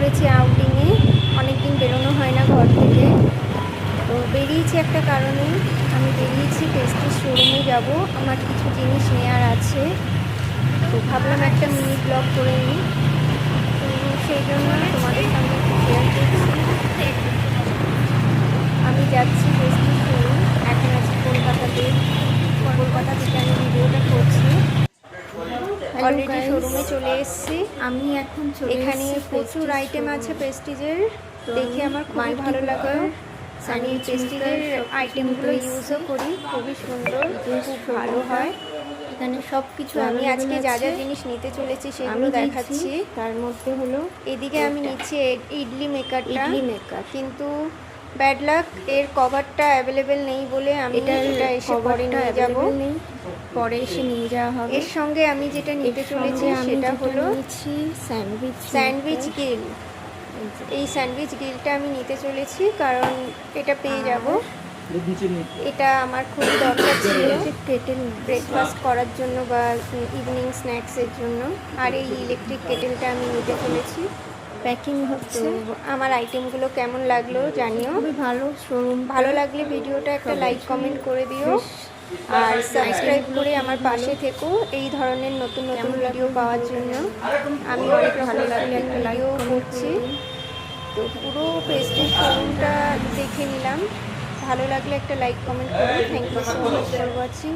পড়েছি আউটিংয়ে। অনেকদিন বেরোনো হয় না ঘর থেকে, তো বেরিয়েছি একটা কারণে। আমি বেরিয়েছি প্রেস্টিজ শোরুমে যাব, আমার কিছু জিনিস নেওয়ার আছে, তো ভাবলাম একটা মিনি ব্লগ করে নিই। তো সেই জন্য তোমাদের সামনে একটু শেয়ার করছি। আমি যাচ্ছি প্রেস্টিজ শোরুম, এখন আছি কলকাতাতে। কলকাতা থেকে আমি ভিডিওটা করছি। অলরেডি শোরুমে চলে এসেছি। আমি এখন এখানে প্রচুর আইটেম আছে প্রেস্টিজের, দেখে আমার খুবই ভালো লাগে। আমি প্রেস্টিজের আইটেমগুলো ইউজও করি, খুবই সুন্দর, খুব ভালো হয়। এখানে সব কিছু আমি আজকে যা যা জিনিস নিতে চলেছি সেগুলো দেখাচ্ছি। তার মধ্যে হলো এদিকে আমি নিচ্ছি ইডলি মেকারটা, কিন্তু ব্যাড লাক এর কভারটা অ্যাভেলেবেল নেই বলে আমি এটা এসে পরে নিয়ে যাব। পরে এসে নিয়ে যাওয়া হবে। এর সঙ্গে আমি যেটা নিতে চলেছি সেটা হলো স্যান্ডউইচ গ্রিল। এই স্যান্ডউইচ গ্রিলটা আমি নিতে চলেছি কারণ এটা পেয়ে যাব। এটা আমার খুবই দরকার ছিল ব্রেকফাস্ট করার জন্য বা ইভিনিং স্ন্যাক্সের জন্য। আর এই ইলেকট্রিক কেটেলটা আমি নিতে চলেছি। প্যাকিং হচ্ছে। আমার আইটেমগুলো কেমন লাগলো জানিও। খুবই ভালো শোরুম। ভালো লাগলে ভিডিওটা একটা লাইক কমেন্ট করে দিও, আর সাবস্ক্রাইব করে আমার পাশে থেকো এই ধরনের নতুন নতুন ভিডিও পাওয়ার জন্য। আমি অনেক ভালো লাগলে একটা লাইকও করছি। তো পুরো প্রেস্টিজ শোরুমটা দেখে নিলাম, ভালো লাগলে একটা লাইক কমেন্ট করো। Thank you so much for watching.